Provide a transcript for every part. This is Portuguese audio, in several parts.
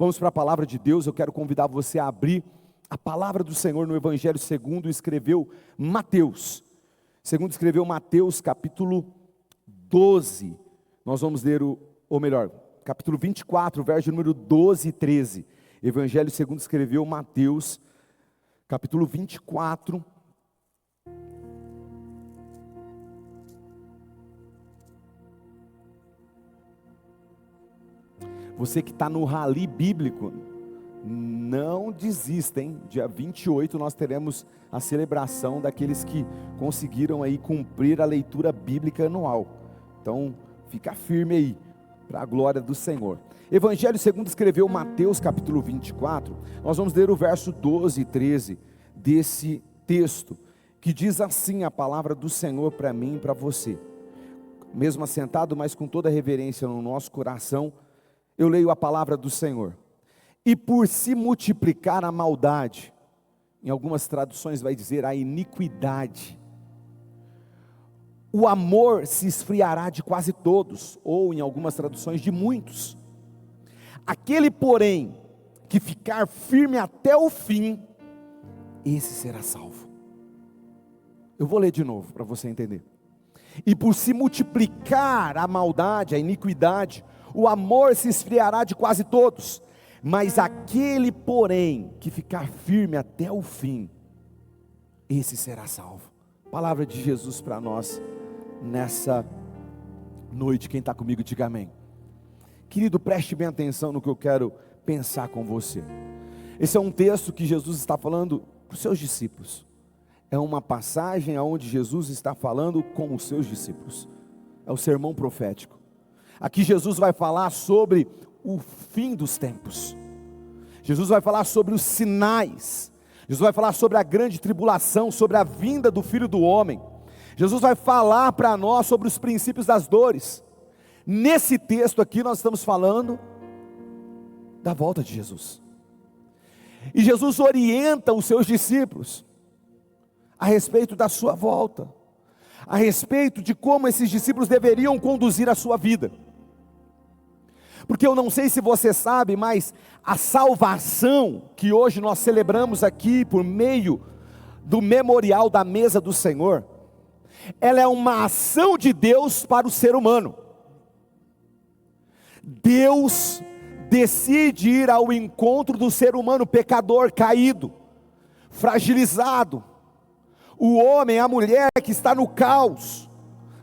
vamos para a palavra de Deus. Eu quero convidar você a abrir a palavra do Senhor no Evangelho segundo escreveu Mateus. Segundo escreveu Mateus, capítulo 12. Nós vamos ler capítulo 24, verso número 12 e 13. Evangelho segundo escreveu Mateus, capítulo 24. Você que está no rally bíblico, não desista, hein? Dia 28 nós teremos a celebração daqueles que conseguiram aí cumprir a leitura bíblica anual. Então, fica firme aí, para a glória do Senhor. Evangelho segundo escreveu Mateus, capítulo 24, nós vamos ler o verso 12 e 13 desse texto, que diz assim a palavra do Senhor para mim e para você. Mesmo assentado, mas com toda a reverência no nosso coração, eu leio a palavra do Senhor. E por se multiplicar a maldade, em algumas traduções vai dizer a iniquidade, o amor se esfriará de quase todos, ou em algumas traduções de muitos. Aquele, porém, que ficar firme até o fim, esse será salvo. Eu vou ler de novo para você entender. E por se multiplicar a maldade, a iniquidade, o amor se esfriará de quase todos, mas aquele, porém, que ficar firme até o fim, esse será salvo. Palavra de Jesus para nós nessa noite. Quem está comigo, diga amém. Querido, preste bem atenção no que eu quero pensar com você. Esse é um texto que Jesus está falando para os seus discípulos. É uma passagem onde Jesus está falando com os seus discípulos. É o sermão profético. Aqui Jesus vai falar sobre o fim dos tempos. Jesus vai falar sobre os sinais. Jesus vai falar sobre a grande tribulação, sobre a vinda do Filho do Homem. Jesus vai falar para nós sobre os princípios das dores. Nesse texto aqui nós estamos falando da volta de Jesus. E Jesus orienta os seus discípulos a respeito da sua volta, a respeito de como esses discípulos deveriam conduzir a sua vida. Porque eu não sei se você sabe, mas a salvação que hoje nós celebramos aqui por meio do memorial da mesa do Senhor, ela é uma ação de Deus para o ser humano. Deus decide ir ao encontro do ser humano pecador, caído, fragilizado, o homem, a mulher que está no caos,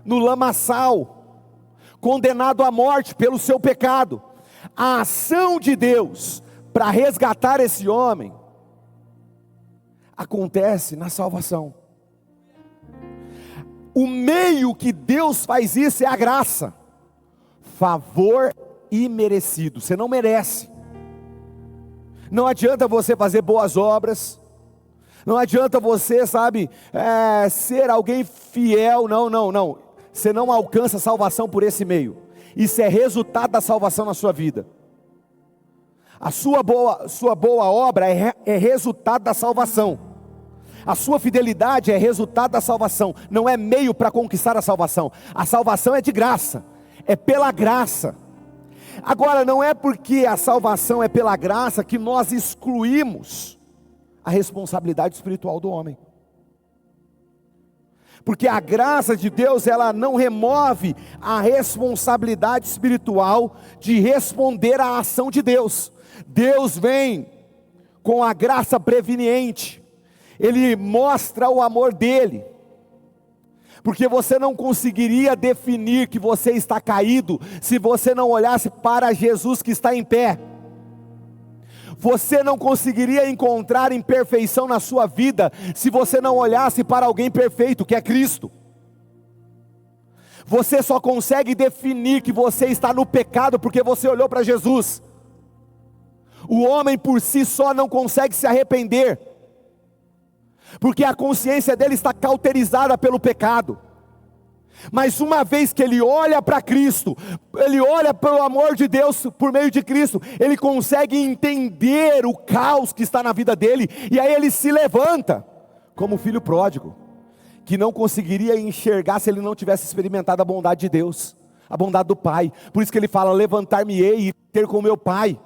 no lamaçal, condenado à morte pelo seu pecado. A ação de Deus para resgatar esse homem acontece na salvação. O meio que Deus faz isso é a graça, favor imerecido. Você não merece. Não adianta você fazer boas obras, não adianta você, ser alguém fiel. Não. Você não alcança a salvação por esse meio. Isso é resultado da salvação na sua vida. A sua boa obra é resultado da salvação. A sua fidelidade é resultado da salvação. Não é meio para conquistar a salvação. A salvação é de graça. É pela graça. Agora, não é porque a salvação é pela graça que nós excluímos a responsabilidade espiritual do homem. Porque a graça de Deus, ela não remove a responsabilidade espiritual de responder à ação de Deus. Deus vem com a graça preveniente, Ele mostra o amor dEle, porque você não conseguiria definir que você está caído, se você não olhasse para Jesus que está em pé. Você não conseguiria encontrar imperfeição na sua vida, se você não olhasse para alguém perfeito, que é Cristo. Você só consegue definir que você está no pecado, porque você olhou para Jesus. O homem por si só não consegue se arrepender, porque a consciência dele está cauterizada pelo pecado. Mas uma vez que ele olha para Cristo, ele olha pelo amor de Deus por meio de Cristo, ele consegue entender o caos que está na vida dele, e aí ele se levanta, como o filho pródigo, que não conseguiria enxergar se ele não tivesse experimentado a bondade de Deus, a bondade do Pai. Por isso que ele fala: levantar-me-ei e ter com meu Pai.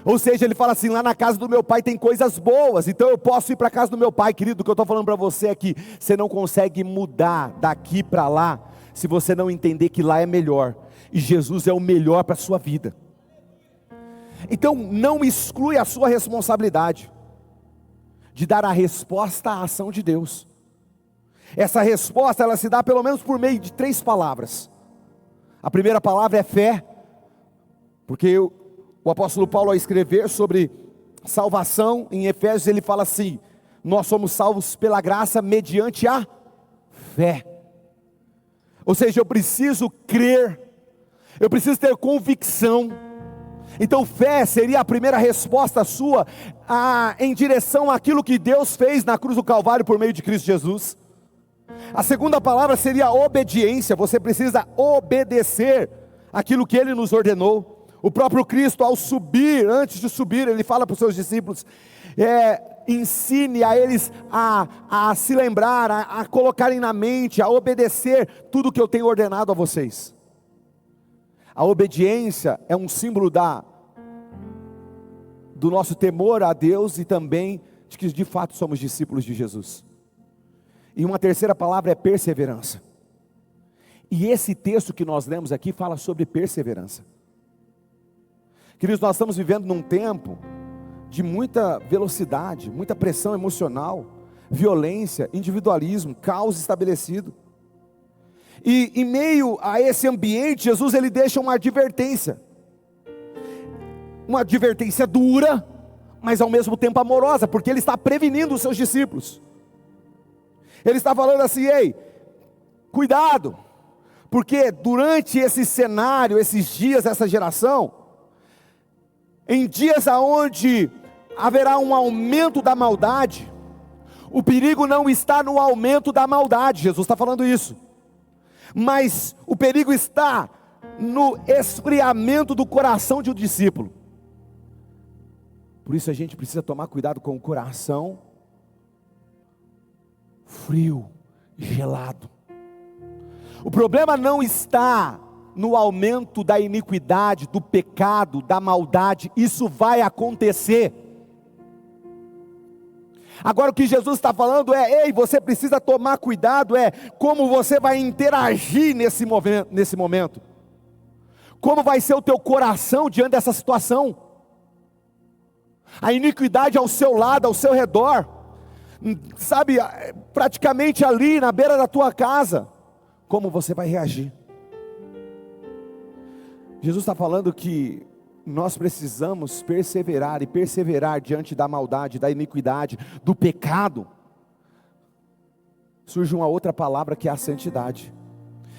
Ou seja, ele fala assim: lá na casa do meu pai tem coisas boas, então eu posso ir para a casa do meu pai. Querido, o que eu estou falando para você é que você não consegue mudar daqui para lá, se você não entender que lá é melhor, e Jesus é o melhor para a sua vida. Então não exclui a sua responsabilidade de dar a resposta à ação de Deus. Essa resposta, ela se dá pelo menos por meio de 3 palavras. A primeira palavra é fé, porque o apóstolo Paulo, ao escrever sobre salvação, em Efésios, ele fala assim: nós somos salvos pela graça mediante a fé. Ou seja, eu preciso crer, eu preciso ter convicção. Então fé seria a primeira resposta sua em direção àquilo que Deus fez na cruz do Calvário por meio de Cristo Jesus. A segunda palavra seria obediência. Você precisa obedecer aquilo que Ele nos ordenou. O próprio Cristo, ao subir, antes de subir, Ele fala para os seus discípulos: ensine a eles a se lembrar, a colocarem na mente, a obedecer tudo que eu tenho ordenado a vocês. A obediência é um símbolo do nosso temor a Deus e também de que de fato somos discípulos de Jesus. E uma terceira palavra é perseverança. E esse texto que nós lemos aqui fala sobre perseverança. Queridos, nós estamos vivendo num tempo de muita velocidade, muita pressão emocional, violência, individualismo, caos estabelecido. E em meio a esse ambiente, Jesus ele deixa uma advertência dura, mas ao mesmo tempo amorosa, porque ele está prevenindo os seus discípulos. Ele está falando assim: ei, cuidado, porque durante esse cenário, esses dias, essa geração, em dias aonde haverá um aumento da maldade, o perigo não está no aumento da maldade, Jesus está falando isso, mas o perigo está no esfriamento do coração de um discípulo. Por isso a gente precisa tomar cuidado com o coração frio, gelado. O problema não está no aumento da iniquidade, do pecado, da maldade. Isso vai acontecer. Agora o que Jesus está falando ei, você precisa tomar cuidado, como você vai interagir nesse momento. Como vai ser o teu coração diante dessa situação? A iniquidade ao seu lado, ao seu redor, sabe, praticamente ali na beira da tua casa. Como você vai reagir? Jesus está falando que nós precisamos perseverar, e perseverar diante da maldade, da iniquidade, do pecado. Surge uma outra palavra que é a santidade.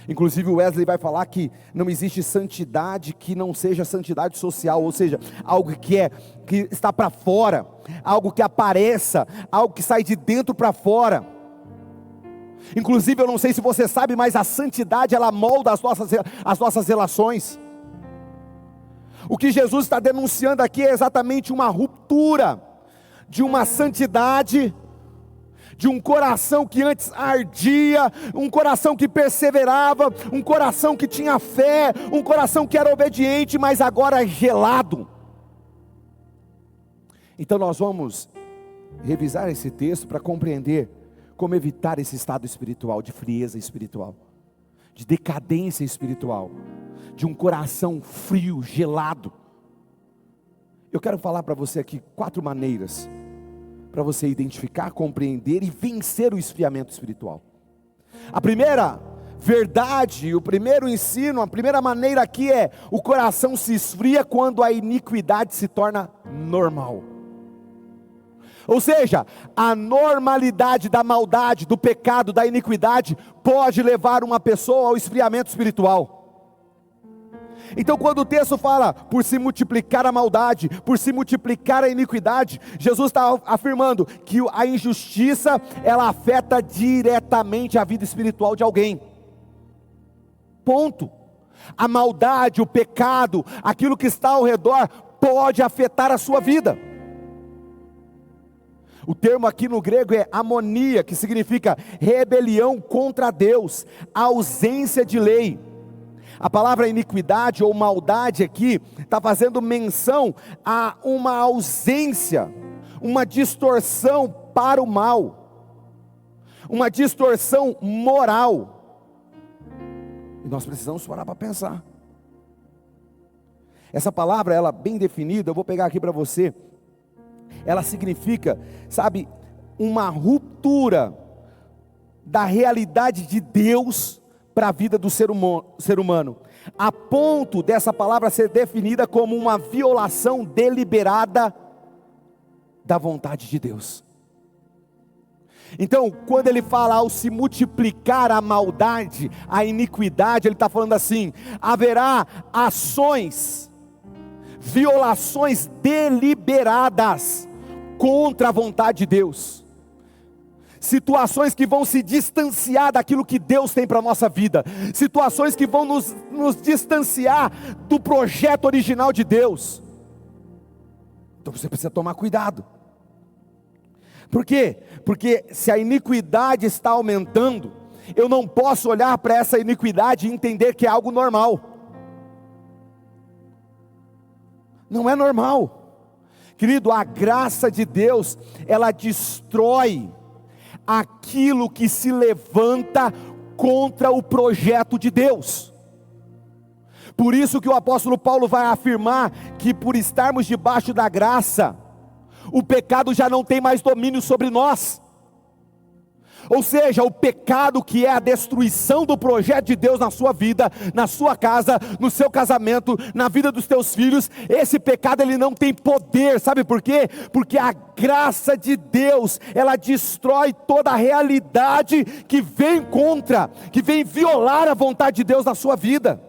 Inclusive o Wesley vai falar que não existe santidade que não seja santidade social, ou seja, algo que está para fora, algo que apareça, algo que sai de dentro para fora. Inclusive eu não sei se você sabe, mas a santidade ela molda as nossas relações. O que Jesus está denunciando aqui é exatamente uma ruptura de uma santidade, de um coração que antes ardia, um coração que perseverava, um coração que tinha fé, um coração que era obediente, mas agora gelado. Então nós vamos revisar esse texto para compreender como evitar esse estado espiritual, de frieza espiritual, de decadência espiritual, de um coração frio, gelado. Eu quero falar para você aqui 4 maneiras para você identificar, compreender e vencer o esfriamento espiritual. A primeira verdade, o primeiro ensino, a primeira maneira aqui é: o coração se esfria quando a iniquidade se torna normal. Ou seja, a normalidade da maldade, do pecado, da iniquidade pode levar uma pessoa ao esfriamento espiritual. Então quando o texto fala, por se multiplicar a maldade, por se multiplicar a iniquidade, Jesus está afirmando que a injustiça, ela afeta diretamente a vida espiritual de alguém. Ponto. A maldade, o pecado, aquilo que está ao redor, pode afetar a sua vida. O termo aqui no grego é amonia, que significa rebelião contra Deus, ausência de lei. A palavra iniquidade ou maldade aqui está fazendo menção a uma ausência, uma distorção para o mal, uma distorção moral. E nós precisamos parar para pensar. Essa palavra, ela bem definida, eu vou pegar aqui para você. Ela significa, sabe, uma ruptura da realidade de Deus para a vida do ser humano, a ponto dessa palavra ser definida como uma violação deliberada da vontade de Deus. Então, quando ele fala ao se multiplicar a maldade, a iniquidade, ele está falando assim: haverá ações, violações deliberadas contra a vontade de Deus, situações que vão se distanciar daquilo que Deus tem para a nossa vida, situações que vão nos distanciar do projeto original de Deus. Então você precisa tomar cuidado. Por quê? Porque se a iniquidade está aumentando, eu não posso olhar para essa iniquidade e entender que é algo normal. Não é normal. Querido, a graça de Deus, ela destrói aquilo que se levanta contra o projeto de Deus. Por isso que o apóstolo Paulo vai afirmar que por estarmos debaixo da graça, o pecado já não tem mais domínio sobre nós. Ou seja, o pecado, que é a destruição do projeto de Deus na sua vida, na sua casa, no seu casamento, na vida dos teus filhos, esse pecado ele não tem poder. Sabe por quê? Porque a graça de Deus, ela destrói toda a realidade que vem contra, que vem violar a vontade de Deus na sua vida.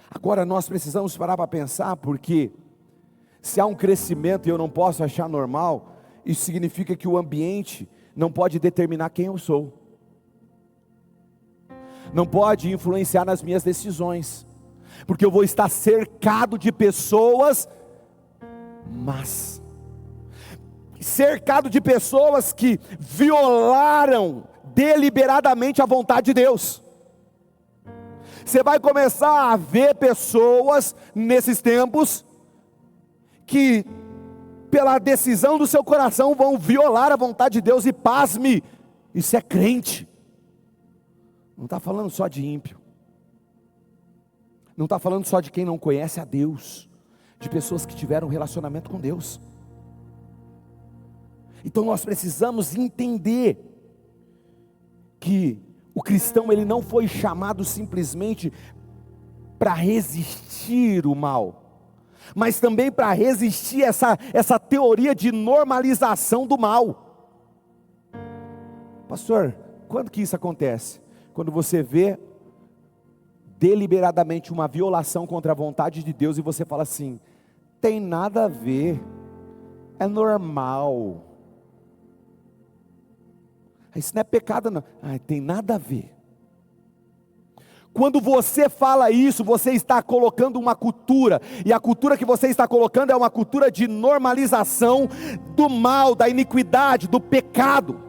Agora nós precisamos parar para pensar, porque se há um crescimento e eu não posso achar normal, isso significa que o ambiente não pode determinar quem eu sou, não pode influenciar nas minhas decisões, porque eu vou estar cercado de pessoas más, cercado de pessoas que violaram deliberadamente a vontade de Deus. Você vai começar a ver pessoas nesses tempos que, pela decisão do seu coração, vão violar a vontade de Deus. E pasme, isso é crente. Não está falando só de ímpio, não está falando só de quem não conhece a Deus, de pessoas que tiveram um relacionamento com Deus. Então nós precisamos entender que o cristão, ele não foi chamado simplesmente para resistir o mal, mas também para resistir essa teoria de normalização do mal. Pastor, quando que isso acontece? Quando você vê deliberadamente uma violação contra a vontade de Deus e você fala assim: tem nada a ver, é normal. Isso não é pecado não. Tem nada a ver. Quando você fala isso, você está colocando uma cultura, e a cultura que você está colocando é uma cultura de normalização do mal, da iniquidade, do pecado.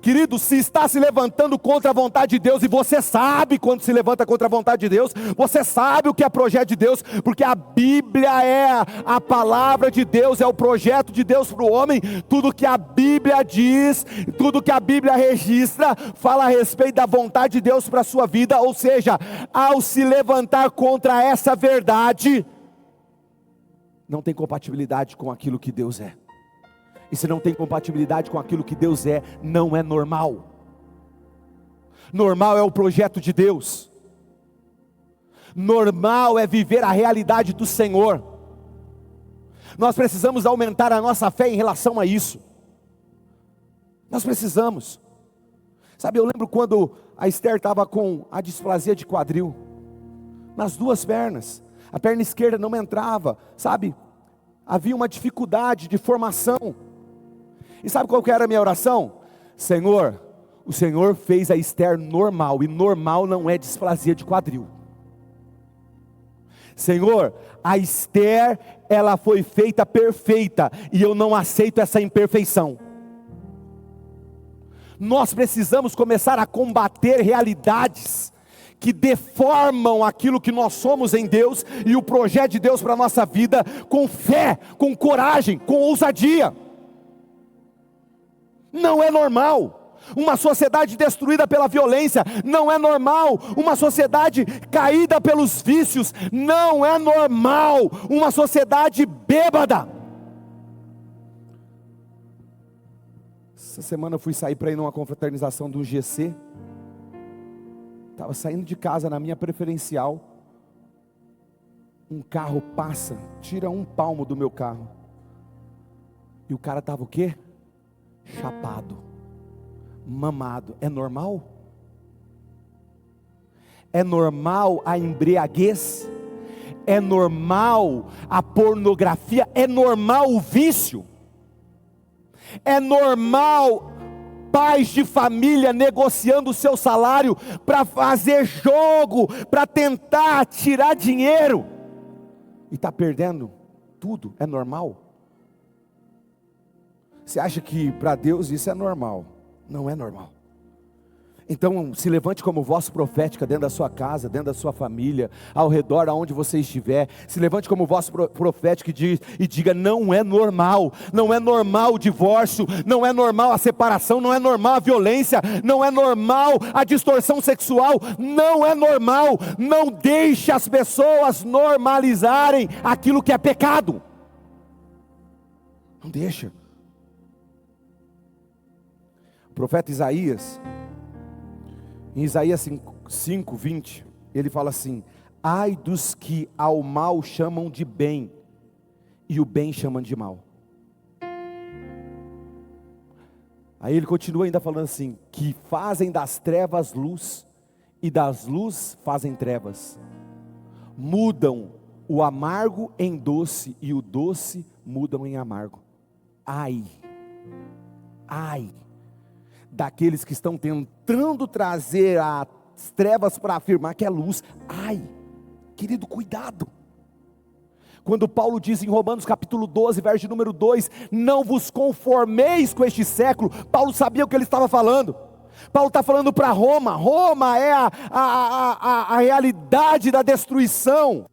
Querido, se está se levantando contra a vontade de Deus, e você sabe quando se levanta contra a vontade de Deus, você sabe o que é projeto de Deus, porque a Bíblia é a palavra de Deus, é o projeto de Deus para o homem. Tudo que a Bíblia diz, tudo que a Bíblia registra, fala a respeito da vontade de Deus para a sua vida. Ou seja, ao se levantar contra essa verdade, não tem compatibilidade com aquilo que Deus é. E se não tem compatibilidade com aquilo que Deus é, não é normal. Normal é o projeto de Deus. Normal é viver a realidade do Senhor. Nós precisamos aumentar a nossa fé em relação a isso. Nós precisamos. Sabe, eu lembro quando a Esther estava com a displasia de quadril, nas duas pernas. A perna esquerda não entrava, sabe? Havia uma dificuldade de formação. E sabe qual que era a minha oração? Senhor, o Senhor fez a Esther normal, e normal não é displasia de quadril. Senhor, a Esther, ela foi feita perfeita, e eu não aceito essa imperfeição. Nós precisamos começar a combater realidades que deformam aquilo que nós somos em Deus e o projeto de Deus para a nossa vida, com fé, com coragem, com ousadia. Não é normal uma sociedade destruída pela violência, não é normal uma sociedade caída pelos vícios, não é normal uma sociedade bêbada. Essa semana eu fui sair para ir numa confraternização do GC. Estava saindo de casa na minha preferencial. Um carro passa, tira um palmo do meu carro. E o cara estava o quê? Chapado, mamado. É normal? É normal a embriaguez? É normal a pornografia? É normal o vício? É normal pais de família negociando o seu salário para fazer jogo, para tentar tirar dinheiro, e está perdendo tudo? É normal? Você acha que para Deus isso é normal? Não é normal. Então se levante como voz profética dentro da sua casa, dentro da sua família, ao redor aonde você estiver. Se levante como voz profética e diga: não é normal. Não é normal o divórcio, não é normal a separação, não é normal a violência, não é normal a distorção sexual, não é normal. Não deixe as pessoas normalizarem aquilo que é pecado. Não deixa. O profeta Isaías, em Isaías 5:20, ele fala assim: ai dos que ao mal chamam de bem, e o bem chamam de mal. Aí ele continua ainda falando assim: que fazem das trevas luz, e das luz fazem trevas. Mudam o amargo em doce, e o doce mudam em amargo. Ai, ai daqueles que estão tentando trazer as trevas para afirmar que é luz. Ai, querido, cuidado. Quando Paulo diz em Romanos capítulo 12, verso de número 2, não vos conformeis com este século, Paulo sabia o que ele estava falando. Paulo está falando para Roma. Roma é a realidade da destruição.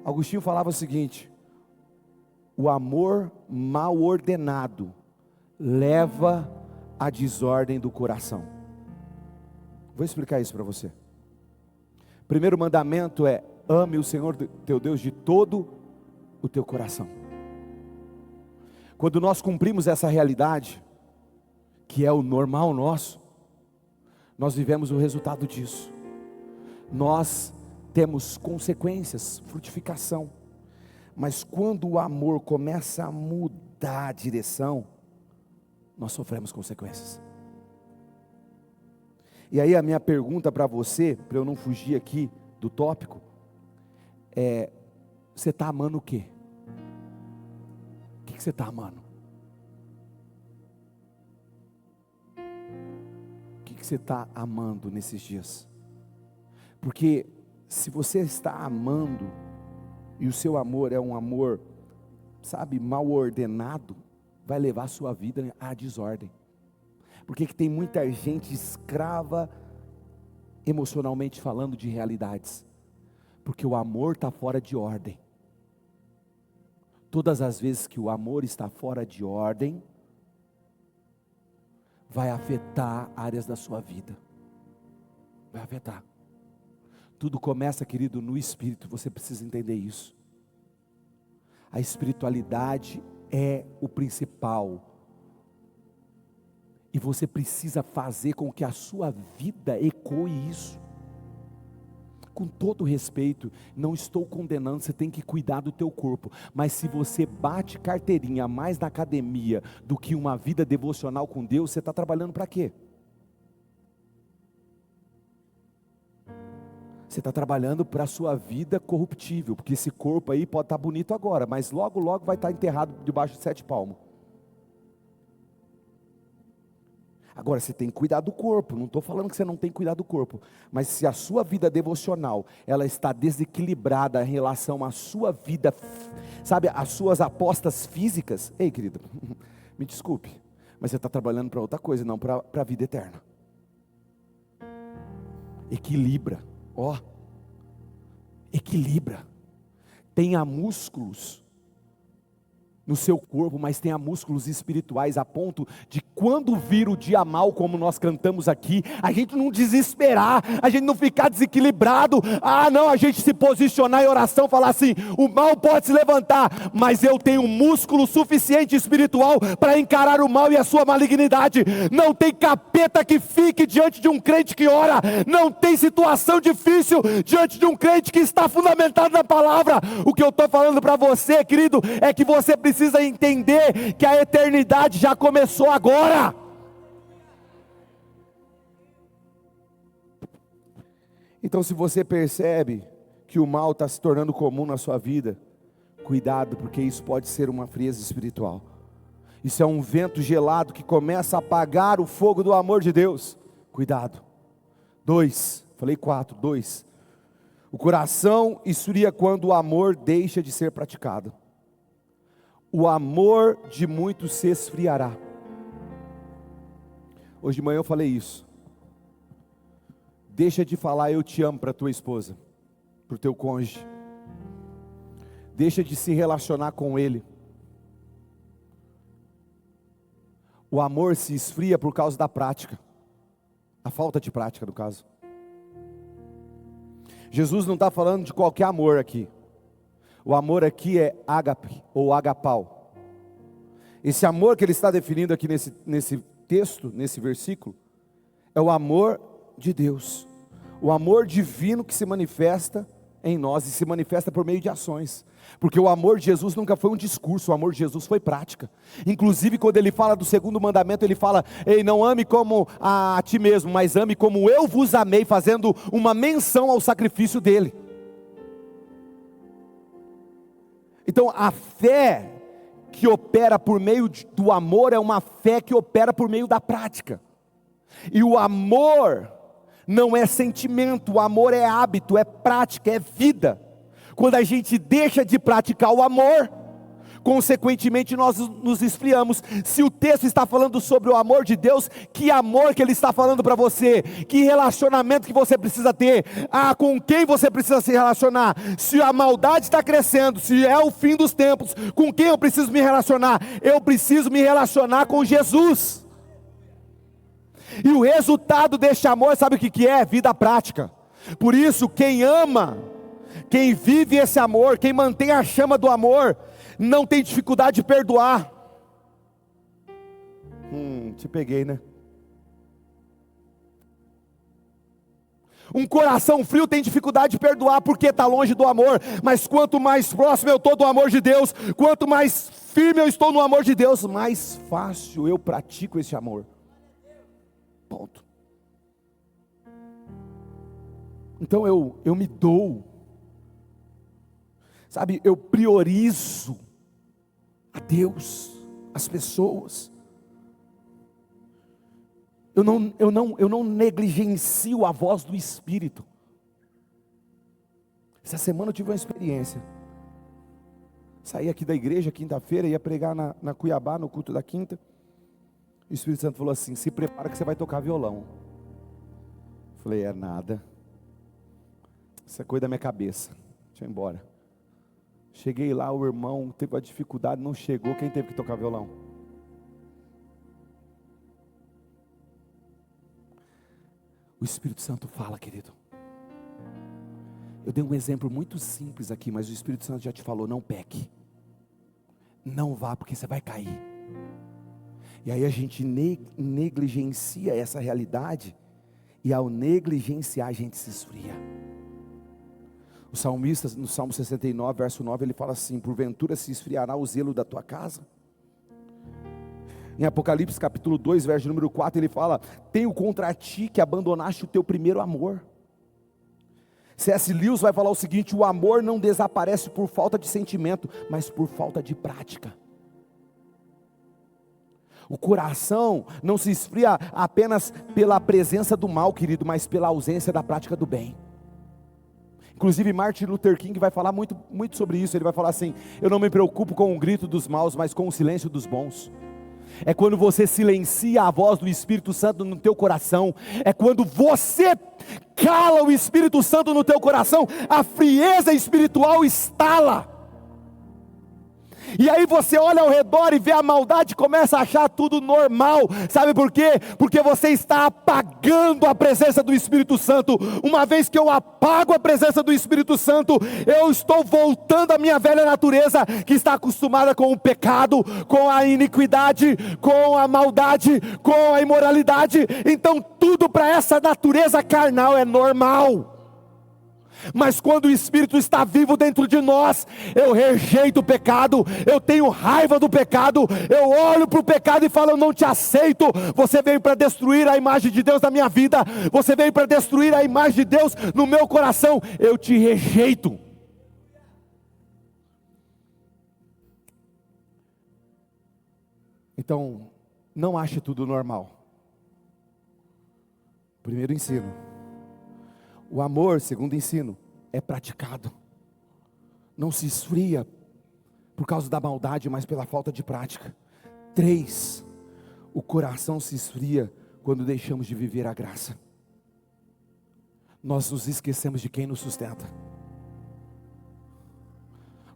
Agostinho falava o seguinte: o amor mal ordenado leva à desordem do coração. Vou explicar isso para você. Primeiro mandamento é: ame o Senhor teu Deus de todo o teu coração. Quando nós cumprimos essa realidade, que é o normal nosso, nós vivemos o resultado disso. Nós temos consequências, frutificação. Mas quando o amor começa a mudar a direção, nós sofremos consequências. E aí a minha pergunta para você, para eu não fugir aqui do tópico, é: você está amando o quê? O que você está amando? O que você está amando nesses dias? Porque se você está amando, e o seu amor é um amor, sabe, mal ordenado, vai levar a sua vida à desordem. Porque que tem muita gente escrava, emocionalmente falando, de realidades. Porque o amor está fora de ordem. Todas as vezes que o amor está fora de ordem, vai afetar áreas da sua vida. Vai afetar. Tudo começa, querido, no espírito. Você precisa entender isso. A espiritualidade é o principal. E você precisa fazer com que a sua vida ecoe isso. Com todo respeito, não estou condenando, você tem que cuidar do teu corpo. Mas se você bate carteirinha mais na academia do que uma vida devocional com Deus, você está trabalhando para quê? Você está trabalhando para a sua vida corruptível, porque esse corpo aí pode estar bonito agora, mas logo, logo vai estar enterrado debaixo de 7 palmos. Agora, você tem que cuidar do corpo, não estou falando que você não tem que cuidar do corpo, mas se a sua vida devocional, ela está desequilibrada em relação à sua vida, sabe, às suas apostas físicas, ei querido, me desculpe, mas você está trabalhando para outra coisa, não para a vida eterna. equilibra, equilibra. Tenha músculos no seu corpo, mas tenha músculos espirituais, a ponto de quando vir o dia mal, como nós cantamos aqui, a gente não desesperar, a gente não ficar desequilibrado, não, a gente se posicionar em oração, falar assim: o mal pode se levantar, mas eu tenho músculo suficiente espiritual para encarar o mal e a sua malignidade. Não tem capeta que fique diante de um crente que ora, não tem situação difícil diante de um crente que está fundamentado na palavra. O que eu estou falando para você, querido, é que você precisa entender que a eternidade já começou agora. Então, se você percebe que o mal está se tornando comum na sua vida, cuidado, porque isso pode ser uma frieza espiritual. Isso é um vento gelado que começa a apagar o fogo do amor de Deus. Cuidado. 2, falei 4, 2. O coração esfria quando o amor deixa de ser praticado. O amor de muitos se esfriará. Hoje de manhã eu falei isso. Deixa de falar eu te amo para tua esposa, para o teu cônjuge. Deixa de se relacionar com ele. O amor se esfria por causa da prática. A falta de prática, no caso. Jesus não está falando de qualquer amor aqui. O amor aqui é ágape ou agapau. Esse amor que ele está definindo aqui nesse texto, nesse versículo, é o amor de Deus. O amor divino que se manifesta em nós e se manifesta por meio de ações. Porque o amor de Jesus nunca foi um discurso, o amor de Jesus foi prática. Inclusive quando ele fala do segundo mandamento, ele fala: ei, não ame como a ti mesmo, mas ame como eu vos amei, fazendo uma menção ao sacrifício dele. Então a fé que opera por meio do amor é uma fé que opera por meio da prática. E o amor não é sentimento, o amor é hábito, é prática, é vida. Quando a gente deixa de praticar o amor, consequentemente nós nos esfriamos. Se o texto está falando sobre o amor de Deus, que amor que ele está falando para você? Que relacionamento que você precisa ter? Com quem você precisa se relacionar? Se a maldade está crescendo, se é o fim dos tempos, com quem eu preciso me relacionar? Eu preciso me relacionar com Jesus. E o resultado deste amor, sabe o que é? Vida prática. Por isso, quem ama, quem vive esse amor, quem mantém a chama do amor, não tem dificuldade de perdoar. Te peguei, né? Um coração frio tem dificuldade de perdoar porque está longe do amor. Mas quanto mais próximo eu estou do amor de Deus, quanto mais firme eu estou no amor de Deus, mais fácil eu pratico esse amor. Ponto. Então eu me dou. Sabe, eu priorizo a Deus, as pessoas. Eu não negligencio a voz do Espírito. Essa semana eu tive uma experiência. Saí aqui da igreja quinta-feira, ia pregar na Cuiabá, no culto da quinta. O Espírito Santo falou assim: se prepara que você vai tocar violão. Falei: é nada. Isso é coisa da minha cabeça. Deixa eu ir embora. Cheguei lá, o irmão teve uma dificuldade, não chegou. Quem teve que tocar violão? O Espírito Santo fala, querido. Eu dei um exemplo muito simples aqui, mas o Espírito Santo já te falou: não peque, não vá, porque você vai cair. E aí a gente negligencia essa realidade, e ao negligenciar a gente se esfria. O salmista, no Salmo 69, verso 9, ele fala assim: porventura se esfriará o zelo da tua casa? Em Apocalipse capítulo 2, verso número 4, ele fala: tenho contra ti que abandonaste o teu primeiro amor. C.S. Lewis vai falar o seguinte: o amor não desaparece por falta de sentimento, mas por falta de prática. O coração não se esfria apenas pela presença do mal, querido, mas pela ausência da prática do bem. Inclusive Martin Luther King vai falar muito sobre isso. Ele vai falar assim: eu não me preocupo com o grito dos maus, mas com o silêncio dos bons. é quando você silencia a voz do Espírito Santo no teu coração, é quando você cala o Espírito Santo no teu coração, a frieza espiritual estala. E aí você olha ao redor e vê a maldade e começa a achar tudo normal. Sabe por quê? Porque você está apagando a presença do Espírito Santo. Uma vez que eu apago a presença do Espírito Santo, eu estou voltando à minha velha natureza, que está acostumada com o pecado, com a iniquidade, com a maldade, com a imoralidade. Então tudo para essa natureza carnal é normal. Mas quando o Espírito está vivo dentro de nós, eu rejeito o pecado, eu tenho raiva do pecado, eu olho para o pecado e falo: eu não te aceito, você veio para destruir a imagem de Deus na minha vida, você veio para destruir a imagem de Deus no meu coração, eu te rejeito. Então, não ache tudo normal. Primeiro ensino. O amor, segundo ensino, é praticado. Não se esfria por causa da maldade, mas pela falta de prática. 3, o coração se esfria quando deixamos de viver a graça. Nós nos esquecemos de quem nos sustenta.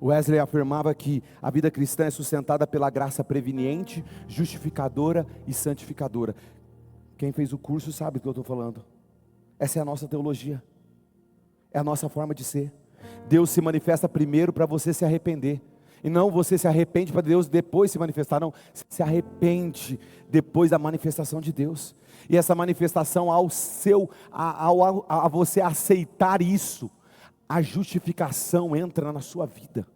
Wesley afirmava que a vida cristã é sustentada pela graça preveniente, justificadora e santificadora. Quem fez o curso sabe do que eu estou falando. Essa é a nossa teologia, é a nossa forma de ser. Deus se manifesta primeiro para você se arrepender, e não você se arrepende para Deus depois se manifestar, não, se arrepende depois da manifestação de Deus. E essa manifestação a você aceitar isso, a justificação entra na sua vida.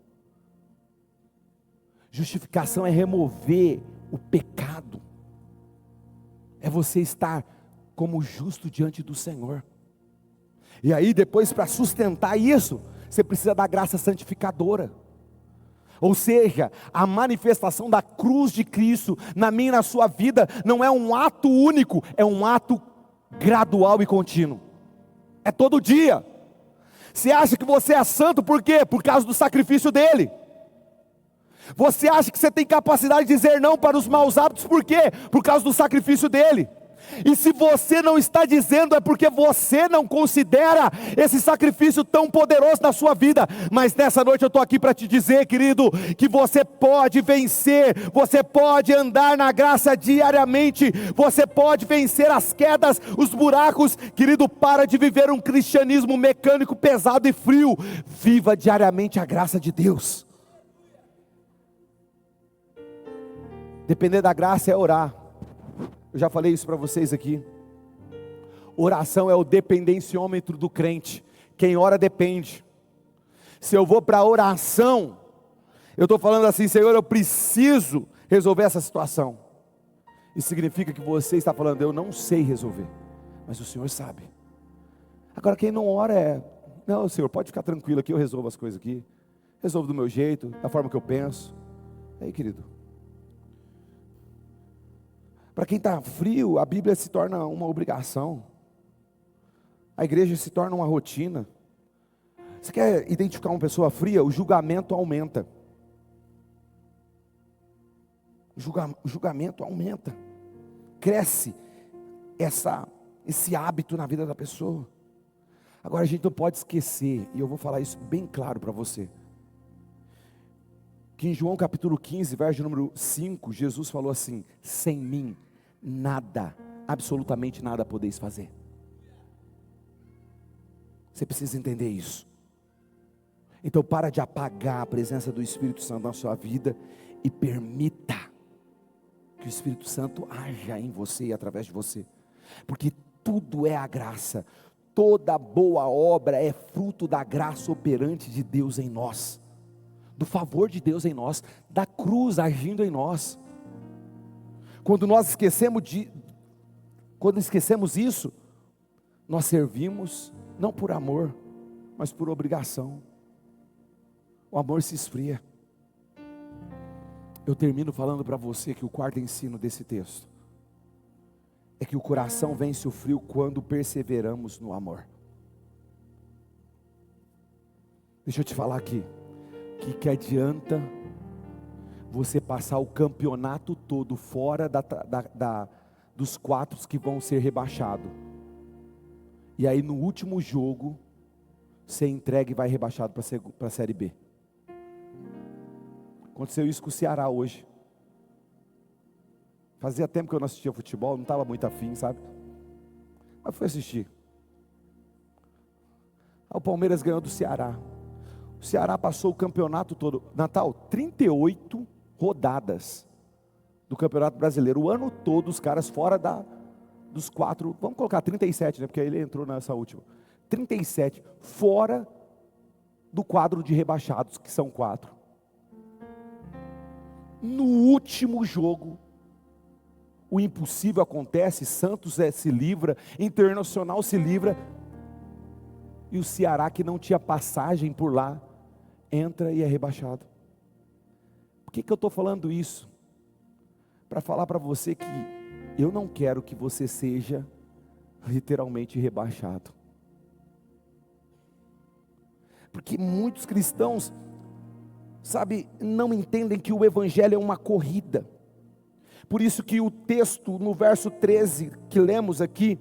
Justificação é remover o pecado, é você estar como justo diante do Senhor. E aí depois, para sustentar isso, você precisa da graça santificadora. Ou seja, a manifestação da cruz de Cristo na minha e na sua vida não é um ato único, é um ato gradual e contínuo. É todo dia. Você acha que você é santo por quê? Por causa do sacrifício dele. Você acha que você tem capacidade de dizer não para os maus hábitos por quê? Por causa do sacrifício dele. E se você não está dizendo, é porque você não considera esse sacrifício tão poderoso na sua vida. Mas nessa noite eu estou aqui para te dizer, querido, que você pode vencer, você pode andar na graça diariamente, você pode vencer as quedas, os buracos. Querido, para de viver um cristianismo mecânico, pesado e frio. Viva diariamente a graça de Deus. Depender da graça é orar. Eu já falei isso para vocês aqui. Oração é o dependenciômetro do crente. Quem ora depende. Se eu vou para a oração, eu estou falando assim: Senhor, eu preciso resolver essa situação. Isso significa que você está falando: eu não sei resolver, mas o Senhor sabe. Agora quem não ora não, Senhor, pode ficar tranquilo aqui, eu resolvo as coisas aqui. Resolvo do meu jeito, da forma que eu penso. Aí, querido, para quem está frio, a Bíblia se torna uma obrigação. A igreja se torna uma rotina. Você quer identificar uma pessoa fria? O julgamento aumenta. O julgamento aumenta. Cresce esse hábito na vida da pessoa. Agora a gente não pode esquecer, e eu vou falar isso bem claro para você, que em João capítulo 15, verso número 5, Jesus falou assim: sem mim, nada, absolutamente nada podeis fazer. Você precisa entender isso. Então para de apagar a presença do Espírito Santo na sua vida e permita que o Espírito Santo haja em você e através de você. Porque tudo é a graça. Toda boa obra é fruto da graça operante de Deus em nós, do favor de Deus em nós, da cruz agindo em nós. Quando esquecemos isso, nós servimos não por amor, mas por obrigação. O amor se esfria. Eu termino falando para você que o quarto ensino desse texto é que o coração vence o frio quando perseveramos no amor. Deixa eu te falar aqui, que adianta você passar o campeonato todo fora dos 4 que vão ser rebaixados. E aí no último jogo, você entrega e vai rebaixado para a Série B. Aconteceu isso com o Ceará hoje. Fazia tempo que eu não assistia futebol, não estava muito afim, sabe? Mas fui assistir. O Palmeiras ganhou do Ceará. O Ceará passou o campeonato todo. Natal, 38 rodadas do Campeonato Brasileiro. O ano todo os caras fora dos 4, vamos colocar 37, né? Porque ele entrou nessa última. 37 fora do quadro de rebaixados, que são 4. No último jogo, o impossível acontece, Santos se livra, Internacional se livra, e o Ceará, que não tinha passagem por lá, entra e é rebaixado. Por que eu estou falando isso? Para falar para você que eu não quero que você seja literalmente rebaixado. Porque muitos cristãos, sabe, não entendem que o evangelho é uma corrida. Por isso que o texto no verso 13 que lemos aqui,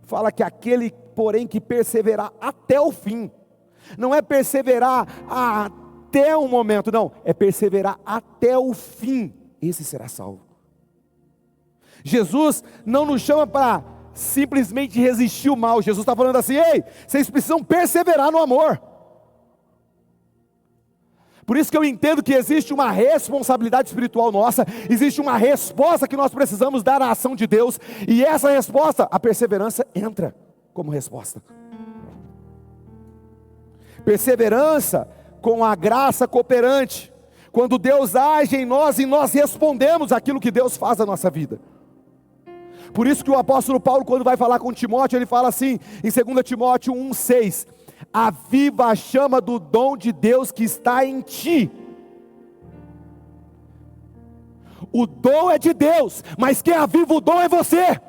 fala que aquele porém que perseverar até o fim, não é perseverar até um momento, não, é perseverar até o fim, esse será salvo. Jesus não nos chama para simplesmente resistir o mal. Jesus está falando assim: ei, vocês precisam perseverar no amor. Por isso que eu entendo que existe uma responsabilidade espiritual nossa, existe uma resposta que nós precisamos dar à ação de Deus, e essa resposta, a perseverança entra como resposta. Perseverança com a graça cooperante, quando Deus age em nós e nós respondemos aquilo que Deus faz na nossa vida. Por isso que o apóstolo Paulo, quando vai falar com Timóteo, ele fala assim, em 2 Timóteo 1,6, aviva a chama do dom de Deus que está em ti. O dom é de Deus, mas quem aviva o dom é você.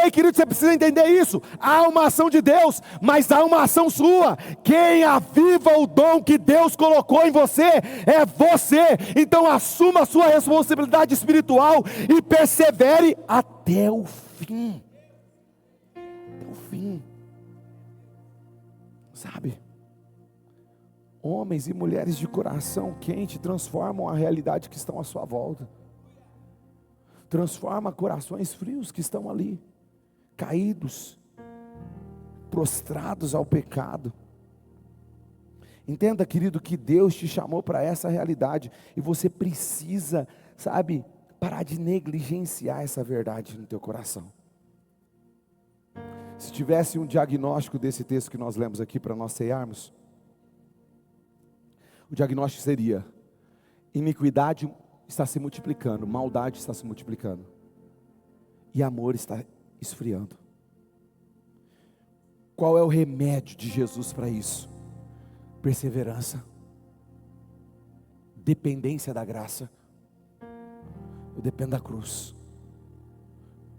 Ei, querido, você precisa entender isso. Há uma ação de Deus, mas há uma ação sua. Quem aviva o dom que Deus colocou em você é você. Então assuma a sua responsabilidade espiritual e persevere até o fim. Até o fim. Sabe? Homens e mulheres de coração quente transformam a realidade que estão à sua volta. Transforma corações frios que estão ali, caídos, prostrados ao pecado. Entenda, querido, que Deus te chamou para essa realidade, e você precisa, sabe, parar de negligenciar essa verdade no teu coração. Se tivesse um diagnóstico desse texto que nós lemos aqui para nós ceiarmos, o diagnóstico seria: iniquidade está se multiplicando, maldade está se multiplicando, e amor está esfriando. Qual é o remédio de Jesus para isso? Perseverança, dependência da graça. Eu dependo da cruz.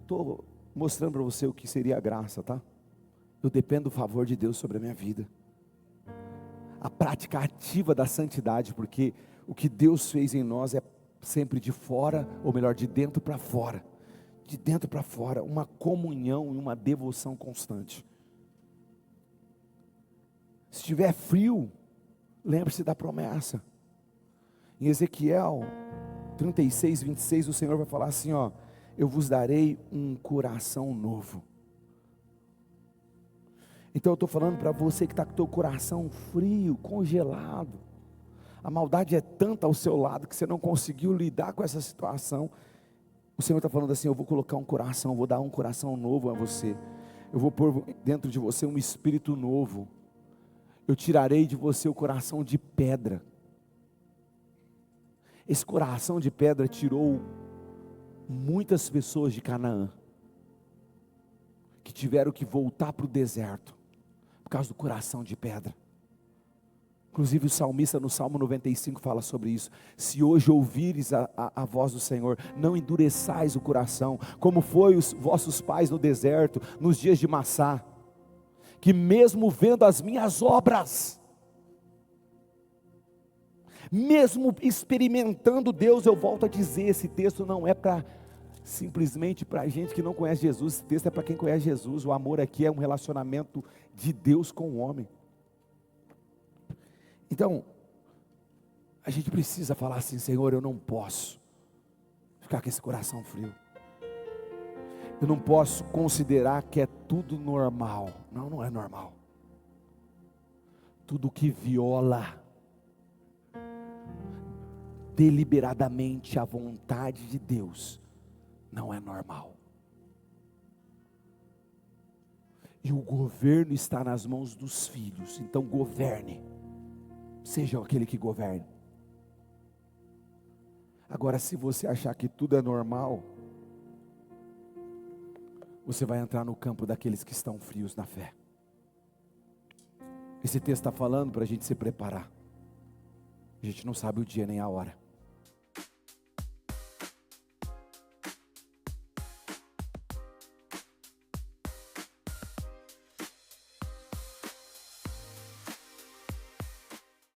Estou mostrando para você o que seria a graça, tá? Eu dependo do favor de Deus sobre a minha vida. A prática ativa da santidade, porque o que Deus fez em nós é sempre de fora, ou melhor, de dentro para fora. De dentro para fora, uma comunhão e uma devoção constante. Se estiver frio, lembre-se da promessa. Em Ezequiel 36, 26, o Senhor vai falar assim, ó: eu vos darei um coração novo. Então eu estou falando para você que está com o teu coração frio, congelado. A maldade é tanta ao seu lado que você não conseguiu lidar com essa situação. O Senhor está falando assim: eu vou colocar um coração, vou dar um coração novo a você. Eu vou pôr dentro de você um espírito novo. Eu tirarei de você o coração de pedra. Esse coração de pedra tirou muitas pessoas de Canaã, que tiveram que voltar para o deserto, por causa do coração de pedra. Inclusive o salmista no Salmo 95 fala sobre isso. Se hoje ouvires a voz do Senhor, não endureçais o coração, como foi os vossos pais no deserto, nos dias de Massá, que mesmo vendo as minhas obras, mesmo experimentando Deus. Eu volto a dizer, esse texto não é para simplesmente para gente que não conhece Jesus, esse texto é para quem conhece Jesus. O amor aqui é um relacionamento de Deus com o homem. Então, a gente precisa falar assim: Senhor, eu não posso ficar com esse coração frio. Eu não posso considerar que é tudo normal. Não, não é normal. Tudo que viola deliberadamente a vontade de Deus não é normal. E o governo está nas mãos dos filhos. Então governe. Seja aquele que governe. Agora, se você achar que tudo é normal, você vai entrar no campo daqueles que estão frios na fé. Esse texto está falando para a gente se preparar. A gente não sabe o dia nem a hora.